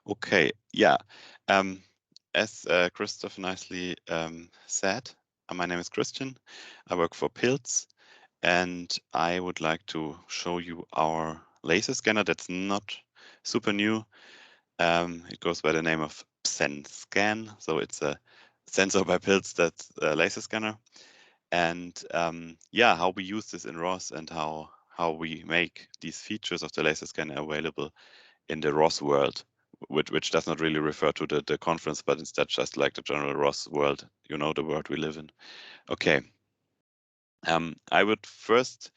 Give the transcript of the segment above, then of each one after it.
Okay, yeah. As Christoph nicely said, my name is Christian. I work for Pilz, and I would like to show you our laser scanner that's not super new. It goes by the name of PSENscan, so it's a sensor by Pilz that's a laser scanner. And yeah, how we use this in ROS and how we make these features of the laser scanner available in the ROS world, which does not really refer to the conference, but instead just like the general ROS world, you know, the world we live in. Okay. I would first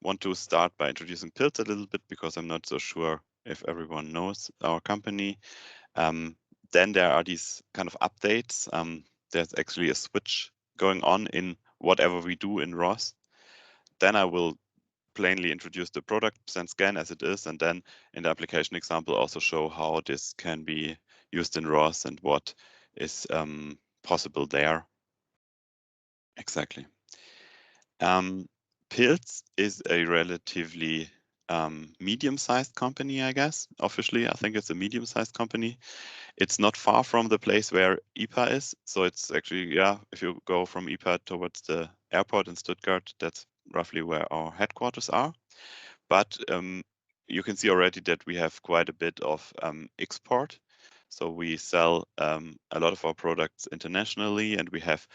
want to start by introducing Pilz a little bit because I'm not so sure if everyone knows our company. Then there are these kind of updates. There's actually a switch going on in whatever we do in ROS. Then I will plainly introduce the product PSENscan as it is, and then in the application example also show how this can be used in ROS and what is possible there. Exactly. Pilz is a relatively medium-sized company, I guess. Officially, I think it's a medium-sized company. It's not far from the place where IPA is. So it's actually, yeah, if you go from IPA towards the airport in Stuttgart, that's roughly where our headquarters are. But you can see already that we have quite a bit of export. So we sell a lot of our products internationally, and we have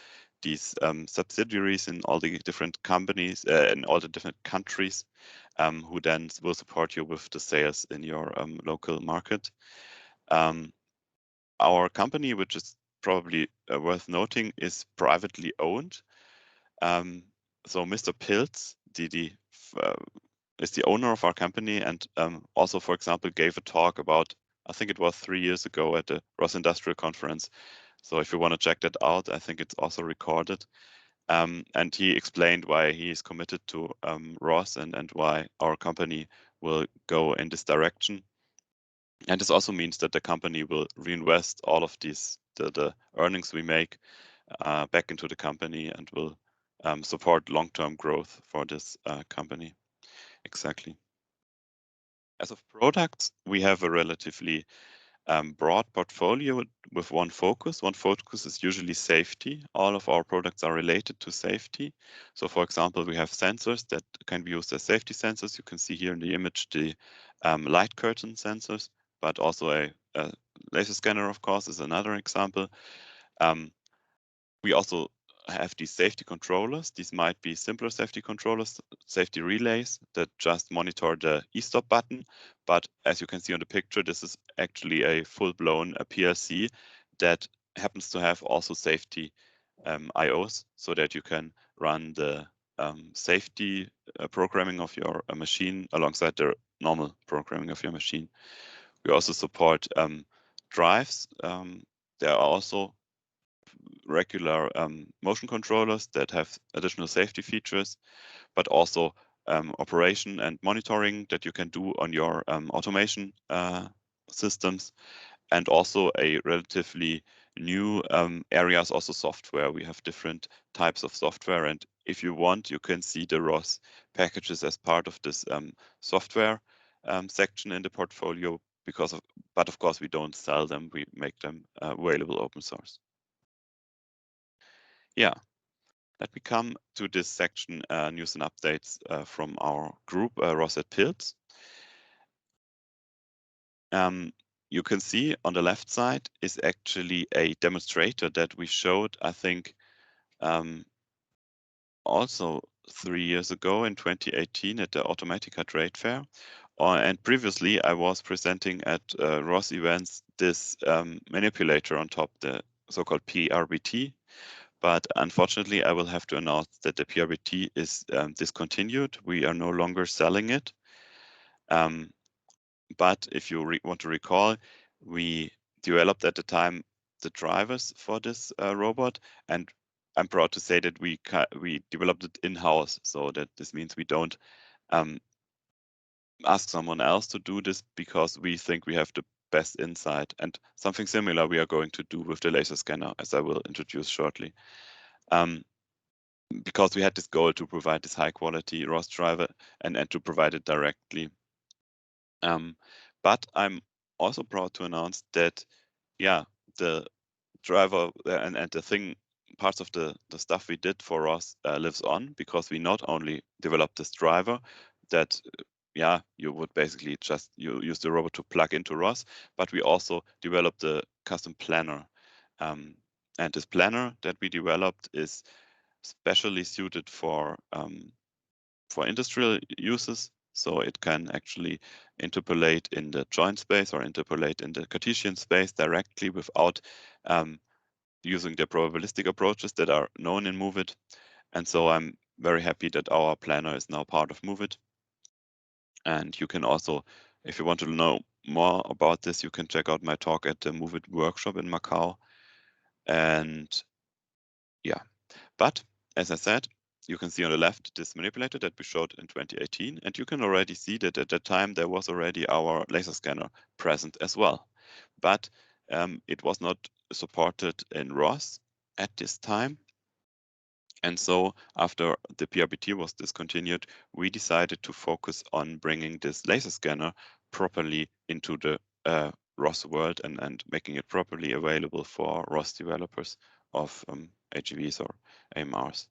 these subsidiaries in all the different companies in all the different countries who then will support you with the sales in your local market. Our company, which is probably worth noting, is privately owned. So Mr. Pilz, is the owner of our company, and also, for example, gave a talk about, I think it was 3 years ago at the ROS Industrial Conference. So if you want to check that out, I think it's also recorded. And he explained why he is committed to ROS and why our company will go in this direction. And this also means that the company will reinvest all of these, the earnings we make back into the company and will support long-term growth for this company. Exactly. As of products, we have a relatively broad portfolio with one focus. One focus is usually safety. All of our products are related to safety. So for example, we have sensors that can be used as safety sensors. You can see here in the image the light curtain sensors, but also a laser scanner, of course, is another example. We also have these safety controllers. These might be simpler safety controllers, safety relays that just monitor the e-stop button. But as you can see on the picture, this is actually a full-blown PLC that happens to have also safety IOs so that you can run the safety programming of your machine alongside the normal programming of your machine. We also support drives. There are also regular motion controllers that have additional safety features, but also operation and monitoring that you can do on your automation systems, and also a relatively new area is also software. We have different types of software, and if you want, you can see the ROS packages as part of this software section in the portfolio. But of course, we don't sell them. We make them available open source. Yeah, let me come to this section, news and updates from our group, ROS at Pilz. You can see on the left side is actually a demonstrator that we showed, I think, also 3 years ago in 2018 at the Automatica Trade Fair. And previously, I was presenting at ROS events this manipulator on top, the so-called PRBT. But unfortunately, I will have to announce that the PRBT is discontinued. We are no longer selling it. But if you want to recall, we developed at the time the drivers for this robot, and I'm proud to say that we developed it in-house. So that this means we don't ask someone else to do this because we think we have the best insight. And something similar we are going to do with the laser scanner, as I will introduce shortly. Because we had this goal to provide this high quality ROS driver and to provide it directly. But I'm also proud to announce that, yeah, the driver and the thing, parts of the stuff we did for ROS lives on, because we not only developed this driver that, yeah, you would basically just use the robot to plug into ROS, but we also developed the custom planner. And this planner that we developed is specially suited for industrial uses. So it can actually interpolate in the joint space or interpolate in the Cartesian space directly without using the probabilistic approaches that are known in MoveIt. And so I'm very happy that our planner is now part of MoveIt. And you can also, if you want to know more about this, you can check out my talk at the MoveIt workshop in Macau. And yeah, but as I said, you can see on the left this manipulator that we showed in 2018, and you can already see that at that time there was already our laser scanner present as well. But it was not supported in ROS at this time. And so after the PRBT was discontinued, we decided to focus on bringing this laser scanner properly into the ROS world and making it properly available for ROS developers of AGVs or AMRs.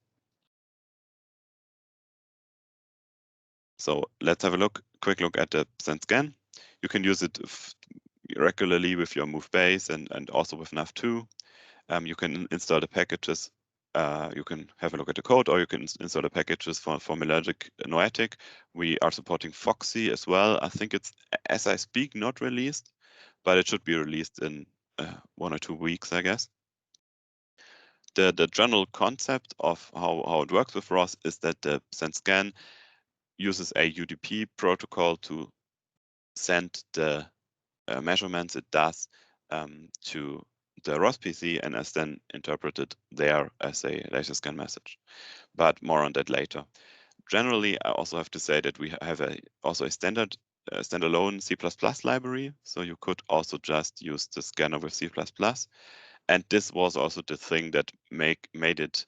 So let's have a quick look at the PSENscan. You can use it regularly with your move base and also with nav2. You can install the packages. You can have a look at the code, or you can install the packages for Melogic Noetic. We are supporting Foxy as well. I think it's, as I speak, not released, but it should be released in 1 or 2 weeks, I guess. The general concept of how it works with ROS is that the PSENscan uses a UDP protocol to send the measurements it does to the ROS PC and is then interpreted there as a laser scan message. But more on that later. Generally, I also have to say that we have also a standalone C++ library, so you could also just use the scanner with C++. And this was also the thing that made it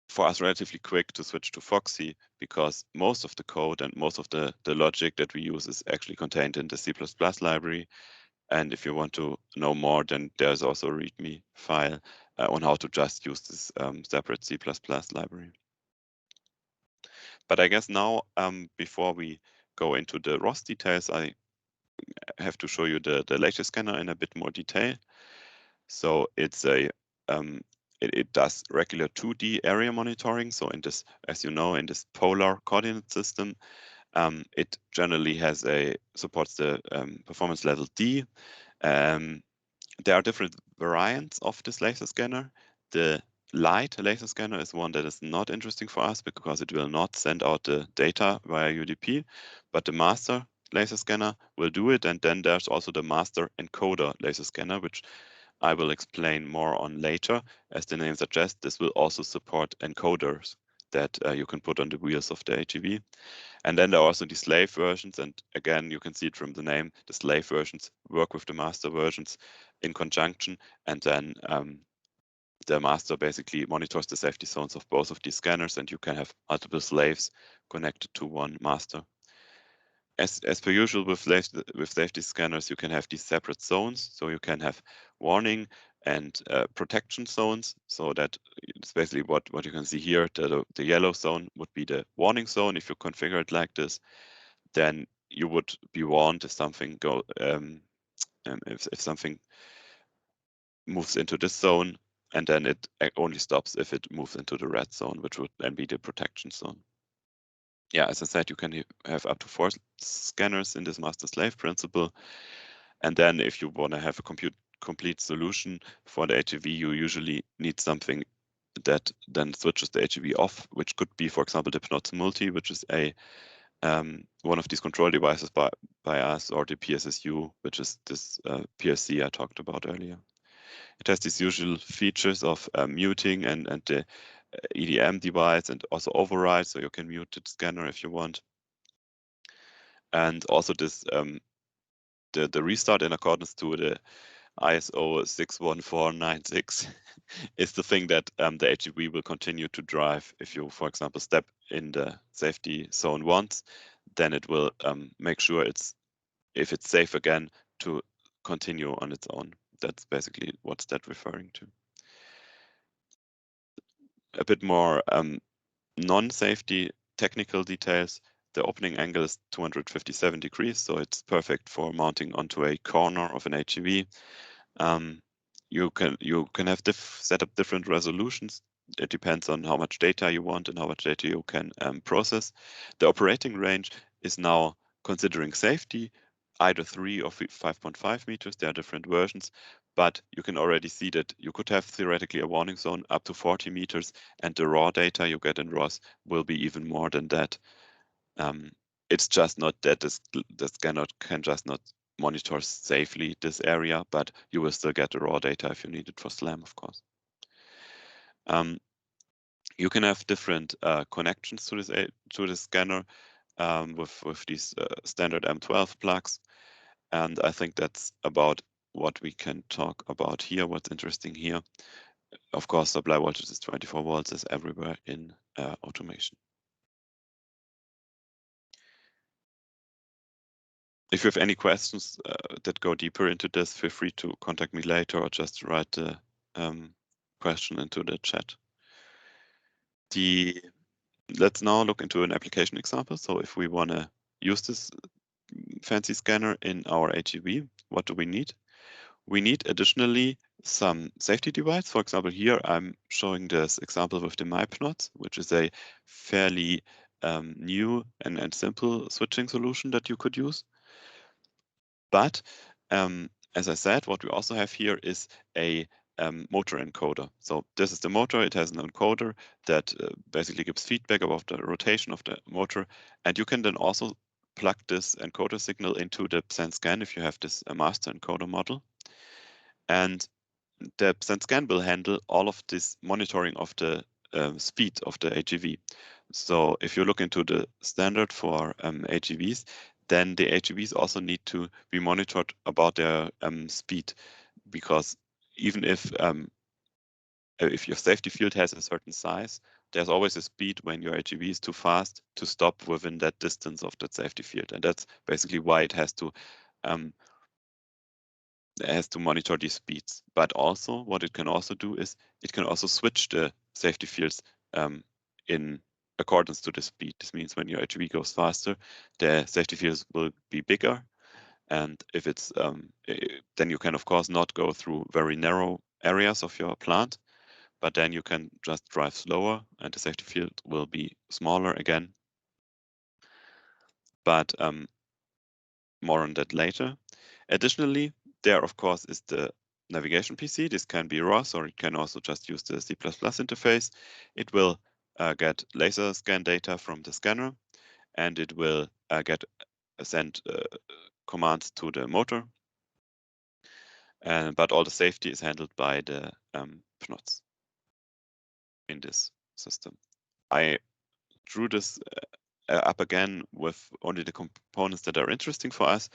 for us relatively quick to switch to Foxy, because most of the code and most of the logic that we use is actually contained in the C++ library. And if you want to know more, then there's also a README file on how to just use this separate C++ library. But I guess now, before we go into the ROS details, I have to show you the laser scanner in a bit more detail. So it's it does regular 2D area monitoring. So in this, as you know, in this polar coordinate system, it generally supports the performance level D. There are different variants of this laser scanner. The light laser scanner is one that is not interesting for us because it will not send out the data via UDP, but the master laser scanner will do it. And then there's also the master encoder laser scanner, which I will explain more on later. As the name suggests, this will also support encoders that you can put on the wheels of the AGV. And then there are also the slave versions. And again, you can see it from the name, the slave versions work with the master versions in conjunction. And then the master basically monitors the safety zones of both of these scanners, and you can have multiple slaves connected to one master. As per usual with safety scanners, you can have these separate zones. So you can have warning and protection zones. So that it's basically what you can see here. The yellow zone would be the warning zone. If you configure it like this, then you would be warned if something if something moves into this zone, and then it only stops if it moves into the red zone, which would then be the protection zone. Yeah, as I said, you can have up to 4 scanners in this master-slave principle. And then if you want to have a complete solution for the AGV, you usually need something that then switches the AGV off, which could be, for example, the PNOTS Multi, which is one of these control devices by us, or the PSSU, which is this PSC I talked about earlier. It has these usual features of muting and the EDM device, and also override, so you can mute the scanner if you want. And also this the restart in accordance to the ISO 61496 is the thing that the AGV will continue to drive. If you, for example, step in the safety zone once, then it will make sure if it's safe again to continue on its own. That's basically what's that referring to. A bit more non-safety technical details. The opening angle is 257 degrees, so it's perfect for mounting onto a corner of an HEV. You can have set up different resolutions. It depends on how much data you want and how much data you can process. The operating range is now, considering safety, either 3 or 5.5 meters. There are different versions, but you can already see that you could have theoretically a warning zone up to 40 meters, and the raw data you get in ROS will be even more than that. It's just not that the scanner can just not monitor safely this area, but you will still get the raw data if you need it for SLAM, of course. You can have different connections to this scanner with these standard M12 plugs, and I think that's about what we can talk about here. What's interesting here, of course, supply voltage is 24 volts, is everywhere in automation. If you have any questions that go deeper into this, feel free to contact me later or just write the question into the chat. Let's now look into an application example. So if we want to use this fancy scanner in our HEV, what do we need? We need additionally some safety device. For example, here I'm showing this example with the MyPnot, which is a fairly new and simple switching solution that you could use. But as I said, what we also have here is a motor encoder. So this is the motor. It has an encoder that basically gives feedback about the rotation of the motor. And you can then also plug this encoder signal into the PSENscan if you have this master encoder model. And the PSENscan will handle all of this monitoring of the speed of the HEV. So if you look into the standard for HEVs, then the HEVs also need to be monitored about their speed, because even if your safety field has a certain size, there's always a speed when your HEV is too fast to stop within that distance of that safety field, and that's basically why it has to monitor these speeds. But also, what it can also do is it can also switch the safety fields in accordance to the speed. This means when your HEV goes faster, the safety fields will be bigger. And if it's then you can of course not go through very narrow areas of your plant, but then you can just drive slower and the safety field will be smaller again. But more on that later. Additionally, there of course is the navigation PC. This can be ROS, or it can also just use the C++ interface. It will get laser scan data from the scanner, and it will send commands to the motor. But all the safety is handled by the PNOTs in this system. I drew this up again with only the components that are interesting for us.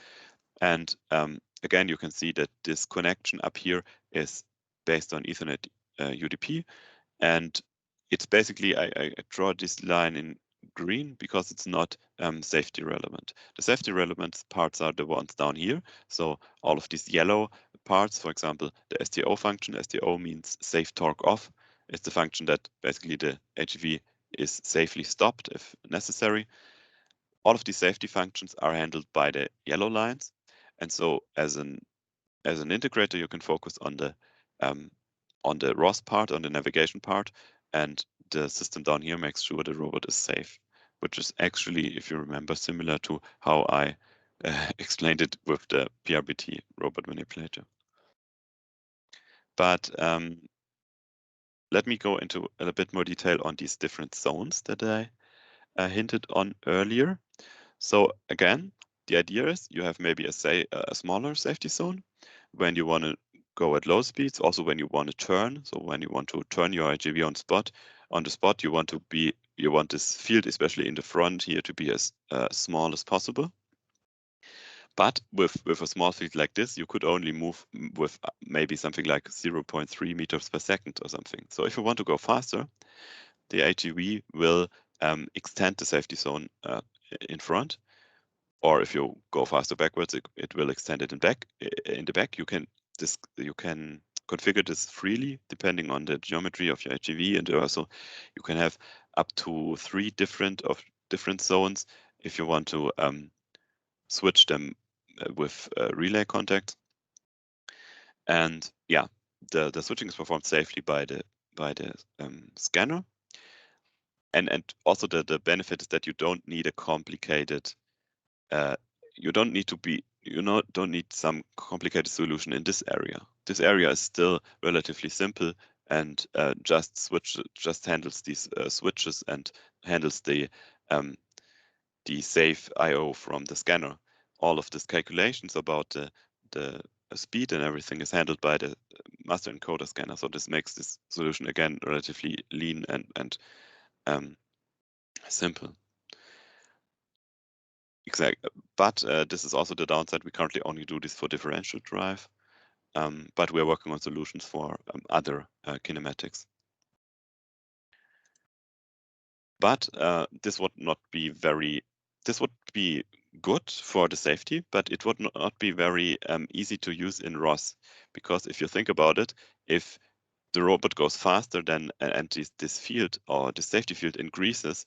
And again, you can see that this connection up here is based on Ethernet UDP. And it's basically, I draw this line in green because it's not safety relevant. The safety relevant parts are the ones down here. So all of these yellow parts, for example, the STO function. STO means safe torque off. It's the function that basically the HEV is safely stopped if necessary. All of these safety functions are handled by the yellow lines. And so as an integrator, you can focus on the ROS part, on the navigation part, and the system down here makes sure the robot is safe, which is actually, if you remember, similar to how I explained it with the PRBT robot manipulator. But let me go into a little bit more detail on these different zones that I hinted on earlier. So again, the idea is you have maybe a smaller safety zone when you want to go at low speeds, also when you want to turn. So when you want to turn your HEV on the spot, you want this field, especially in the front here, to be as small as possible. But with a small field like this, you could only move with maybe something like 0.3 meters per second or something. So if you want to go faster, the HEV will extend the safety zone in front. or if you go faster backwards, it will extend it in the back. You can configure this freely depending on the geometry of your HEV, and also you can have up to 3 different zones if you want to switch them with relay contact. And yeah, the switching is performed safely by the scanner. And also the benefit is that you don't need a complicated you don't need some complicated solution in this area. This area is still relatively simple and just handles these switches and handles the safe I/O from the scanner. All of these calculations about the speed and everything is handled by the master encoder scanner. So this makes this solution again relatively lean and simple. Exactly, but this is also the downside. We currently only do this for differential drive, but we're working on solutions for other kinematics. But this would be good for the safety, but it would not be very easy to use in ROS, because if you think about it, if the robot goes faster than and this field or the safety field increases,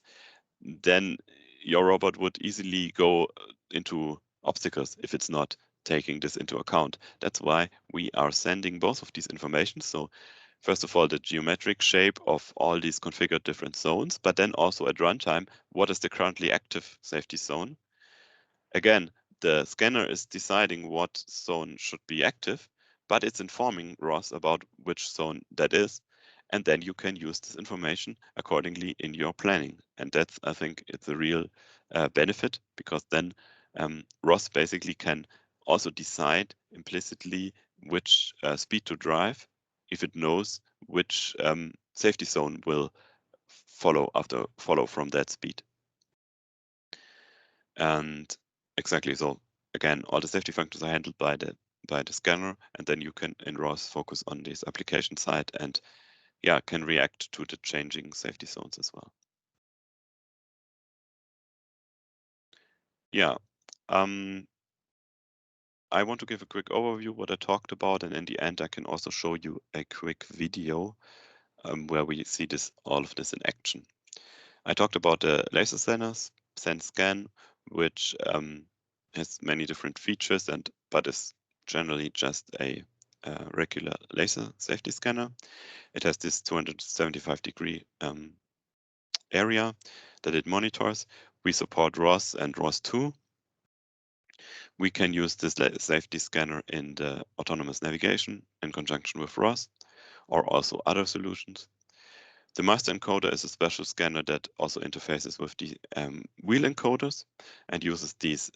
then your robot would easily go into obstacles if it's not taking this into account. That's why we are sending both of these information. So first of all, the geometric shape of all these configured different zones, but then also at runtime, what is the currently active safety zone? Again, the scanner is deciding what zone should be active, but it's informing ROS about which zone that is. And then you can use this information accordingly in your planning. And that's, I think, it's a real benefit, because then ROS basically can also decide implicitly which speed to drive if it knows which safety zone will follow from that speed. And exactly, so again, all the safety functions are handled by the scanner, and then you can in ROS focus on this application side and can react to the changing safety zones as well. Yeah, I want to give a quick overview what I talked about, and in the end I can also show you a quick video where we see all of this in action. I talked about the laser scanners, PSENscan, which has many different features but is generally just a regular laser safety scanner. It has this 275-degree area that it monitors. We support ROS and ROS2. We can use this safety scanner in the autonomous navigation in conjunction with ROS, or also other solutions. The master encoder is a special scanner that also interfaces with the wheel encoders and uses this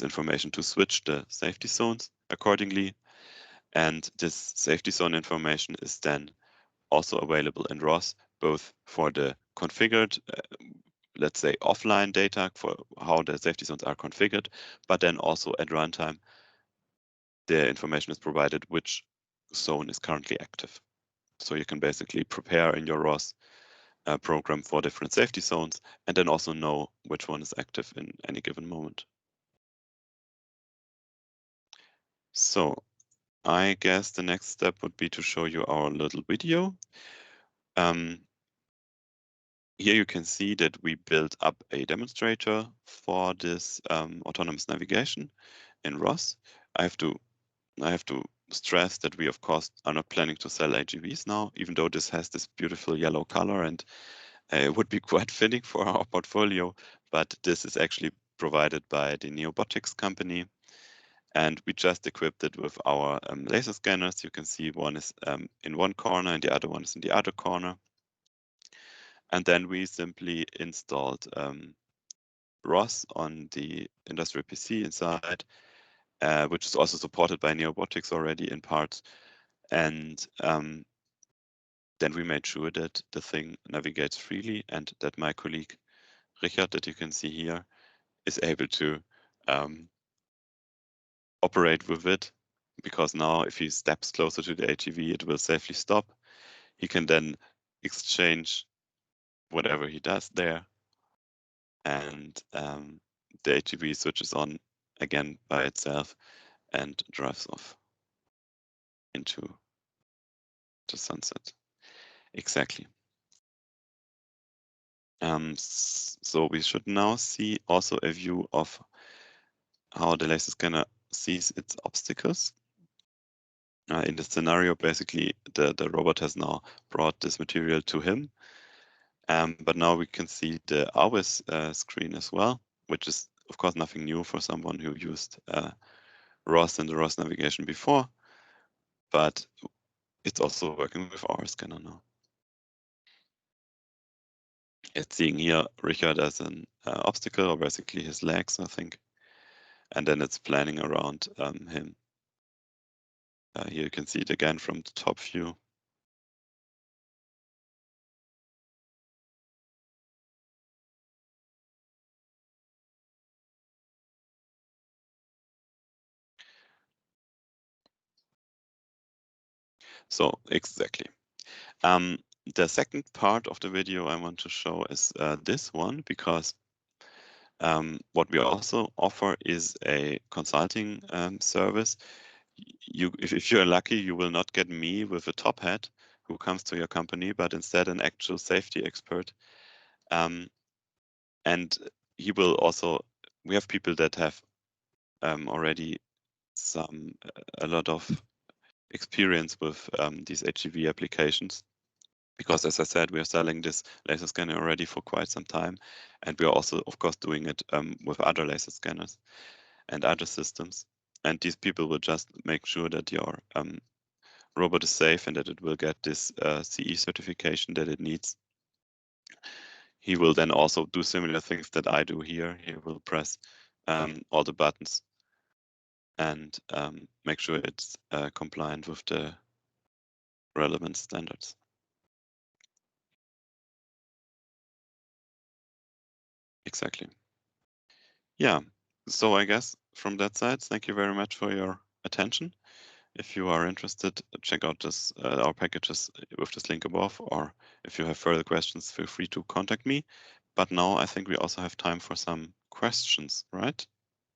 information to switch the safety zones accordingly. And this safety zone information is then also available in ROS, both for the configured, let's say, offline data for how the safety zones are configured, but then also at runtime, the information is provided which zone is currently active. So you can basically prepare in your ROS program for different safety zones, and then also know which one is active in any given moment. So I guess the next step would be to show you our little video. Here you can see that we built up a demonstrator for this autonomous navigation in ROS. I have to stress that we, of course, are not planning to sell AGVs now, even though this has this beautiful yellow color and it would be quite fitting for our portfolio, but this is actually provided by the Neobotics company. And we just equipped it with our laser scanners. You can see one is in one corner and the other one is in the other corner. And then we simply installed ROS on the industrial PC inside, which is also supported by Neobotics already in parts. And then we made sure that the thing navigates freely and that my colleague Richard, that you can see here, is able to operate with it, because now if he steps closer to the HEV, it will safely stop. He can then exchange whatever he does there. And the HEV switches on again by itself and drives off into the sunset. Exactly. So we should now see also a view of how the laser scanner sees its obstacles. In the scenario, basically, the robot has now brought this material to him. But now we can see the ROS screen as well, which is, of course, nothing new for someone who used ROS and the ROS navigation before, but it's also working with our scanner now. It's seeing here Richard as an obstacle, or basically his legs, I think, and then it's planning around him. Here you can see it again from the top view. So exactly. The second part of the video I want to show is this one, because what we also offer is a consulting service. If you're lucky, you will not get me with a top hat who comes to your company, but instead an actual safety expert. And he will also, we have people that have already a lot of experience with these HEV applications. Because as I said, we are selling this laser scanner already for quite some time. And we are also, of course, doing it with other laser scanners and other systems. And these people will just make sure that your robot is safe and that it will get this CE certification that it needs. He will then also do similar things that I do here. He will press all the buttons and make sure it's compliant with the relevant standards. Exactly. Yeah, so I guess from that side, thank you very much for your attention. If you are interested, check out this our packages with this link above, or if you have further questions, feel free to contact me. But now I think we also have time for some questions, right?